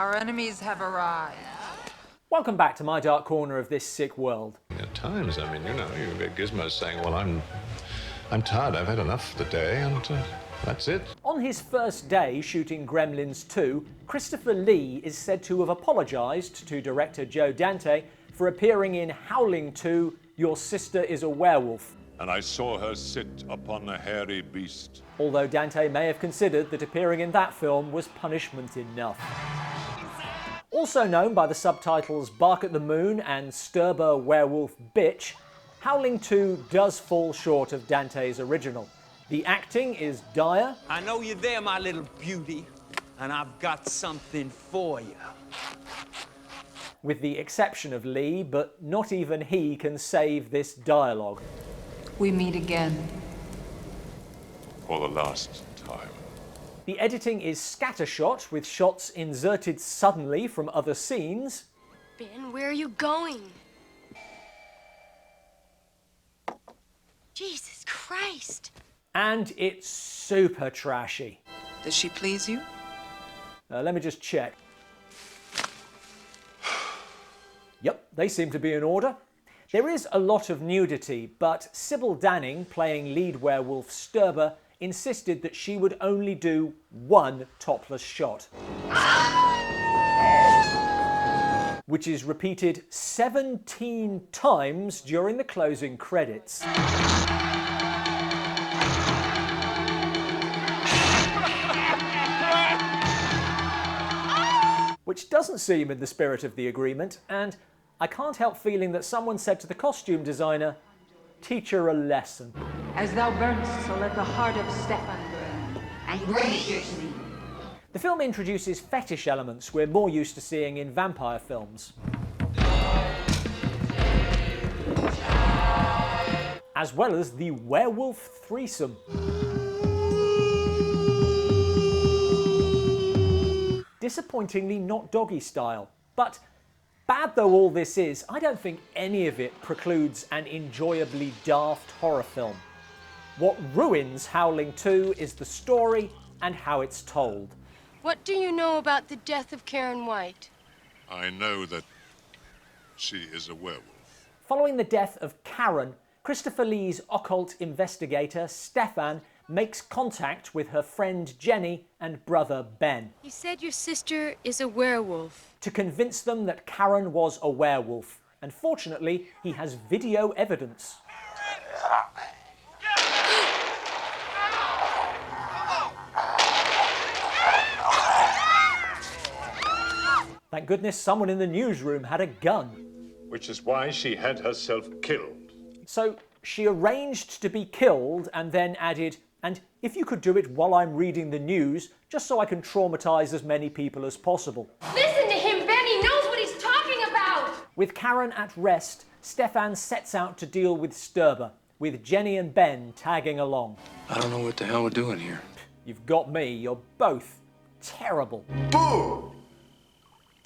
Our enemies have arrived. Welcome back to my dark corner of this sick world. At times, I mean, you know, you get Gizmo saying, well, I'm tired, I've had enough for the day, and that's it. On his first day shooting Gremlins 2, Christopher Lee is said to have apologised to director Joe Dante for appearing in Howling 2, Your Sister is a Werewolf. And I saw her sit upon a hairy beast. Although Dante may have considered that appearing in that film was punishment enough. Also known by the subtitles Bark at the Moon and Stirba, Werewolf Bitch, Howling 2 does fall short of Dante's original. The acting is dire. I know you're there, my little beauty, and I've got something for you. With the exception of Lee, but not even he can save this dialogue. We meet again. For the last time. The editing is scattershot, with shots inserted suddenly from other scenes. Ben, where are you going? Jesus Christ. And it's super trashy. Does she please you? Let me just check. Yep, they seem to be in order. There is a lot of nudity, but Sybil Danning, playing lead werewolf Stirba, insisted that she would only do one topless shot. Which is repeated 17 times during the closing credits. Which doesn't seem in the spirit of the agreement, and I can't help feeling that someone said to the costume designer, teach her a lesson. As thou burnest, so let the heart of Stefan burn, and great fiercely. The film introduces fetish elements we're more used to seeing in vampire films. As well as the werewolf threesome. Disappointingly not doggy style, but bad though all this is, I don't think any of it precludes an enjoyably daft horror film. What ruins Howling 2 is the story and how it's told. What do you know about the death of Karen White? I know that she is a werewolf. Following the death of Karen, Christopher Lee's occult investigator, Stefan, makes contact with her friend Jenny and brother Ben. You said your sister is a werewolf. To convince them that Karen was a werewolf. And fortunately, he has video evidence. Thank goodness someone in the newsroom had a gun. Which is why she had herself killed. So she arranged to be killed and then added, and if you could do it while I'm reading the news, just so I can traumatise as many people as possible. Listen to him, Ben, he knows what he's talking about! With Karen at rest, Stefan sets out to deal with Stirba, with Jenny and Ben tagging along. I don't know what the hell we're doing here. You've got me, you're both terrible. Boo!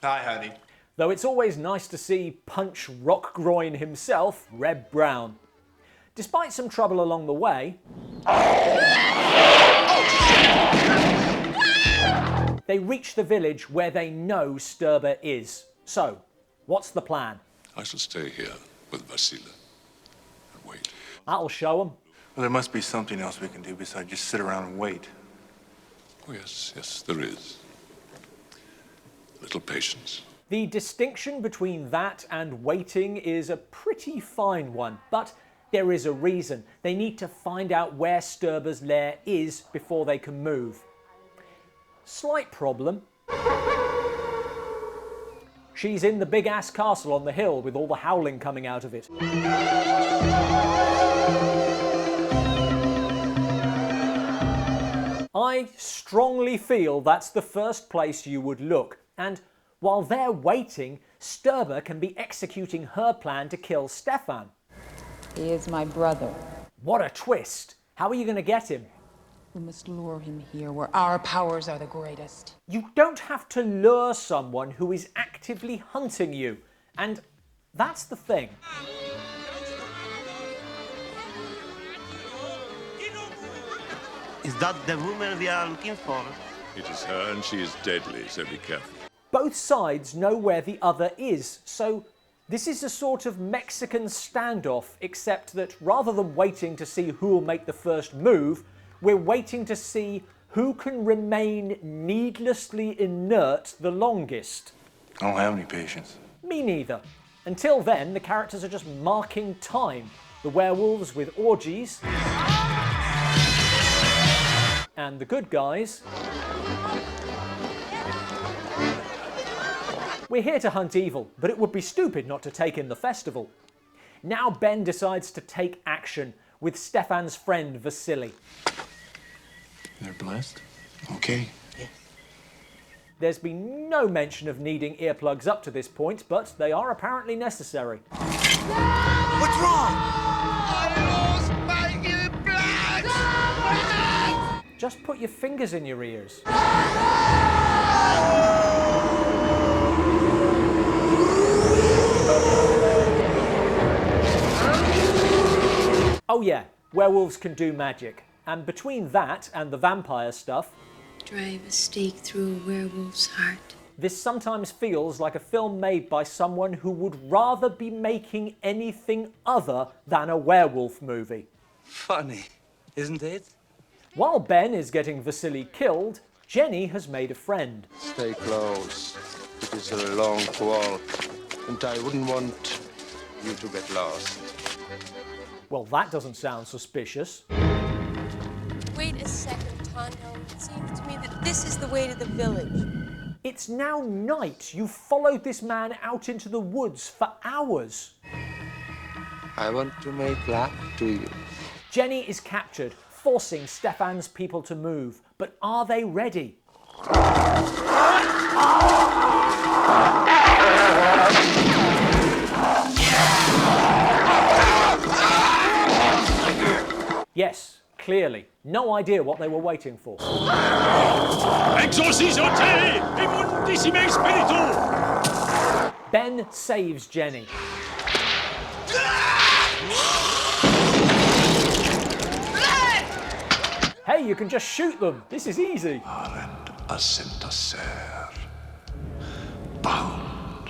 Hi, honey. Though it's always nice to see Punch Rock Groin himself, Reb Brown. Despite some trouble along the way, they reach the village where they know Stirba is. So, what's the plan? I shall stay here with Vasila and wait. That'll show them. Well, there must be something else we can do besides just sit around and wait. Oh, yes, there is. A little patience. The distinction between that and waiting is a pretty fine one, but there is a reason. They need to find out where Stirba's lair is before they can move. Slight problem. She's in the big-ass castle on the hill with all the howling coming out of it. I strongly feel that's the first place you would look, and while they're waiting, Stirba can be executing her plan to kill Stefan. He is my brother. What a twist! How are you going to get him? We must lure him here where our powers are the greatest. You don't have to lure someone who is actively hunting you, and that's the thing. Is that the woman we are looking for? It is her and she is deadly, so be careful. both sides know where the other is, so this is a sort of Mexican standoff, except that rather than waiting to see who will make the first move, we're waiting to see who can remain needlessly inert the longest. I don't have any patience. Me neither. Until then, the characters are just marking time. The werewolves with orgies, and the good guys. We're here to hunt evil, but it would be stupid not to take in the festival. Now Ben decides to take action with Stefan's friend Vasily. They're blessed? Okay. There's been no mention of needing earplugs up to this point, but they are apparently necessary. What's wrong? Just put your fingers in your ears. Oh yeah, werewolves can do magic. And between that and the vampire stuff, Drive a stake through a werewolf's heart. this sometimes feels like a film made by someone who would rather be making anything other than a werewolf movie. Funny, isn't it? While Ben is getting Vasily killed, Jenny has made a friend. Stay close. It is a long walk, and I wouldn't want you to get lost. Well, that doesn't sound suspicious. Wait a second, Tondo. It seems to me that this is the way to the village. It's now night. You've followed this man out into the woods for hours. I want to make love to you. Jenny is captured, forcing Stefan's people to move. But are they ready? Yes, clearly. No idea what they were waiting for. Exorcizote immundissime spiritu! Ben saves Jenny. Hey, you can just shoot them. This is easy. Bound.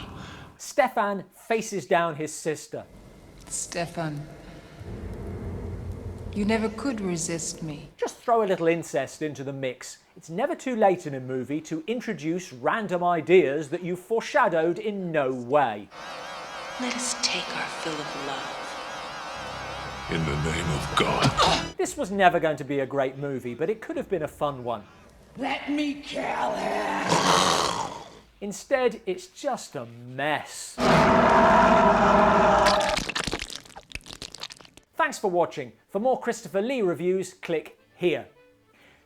Stefan faces down his sister. Stefan, you never could resist me. Just throw a little incest into the mix. It's never too late in a movie to introduce random ideas that you've foreshadowed in no way. Let us take our fill of love. In the name of God. This was never going to be a great movie, but it could have been a fun one. Let me kill him! Instead, it's just a mess. Thanks for watching. For more Christopher Lee reviews, click here.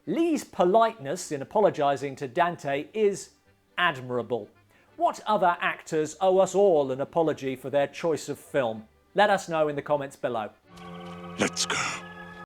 Lee's politeness in apologising to Dante is admirable. What other actors owe us all an apology for their choice of film? Let us know in the comments below. Let's go.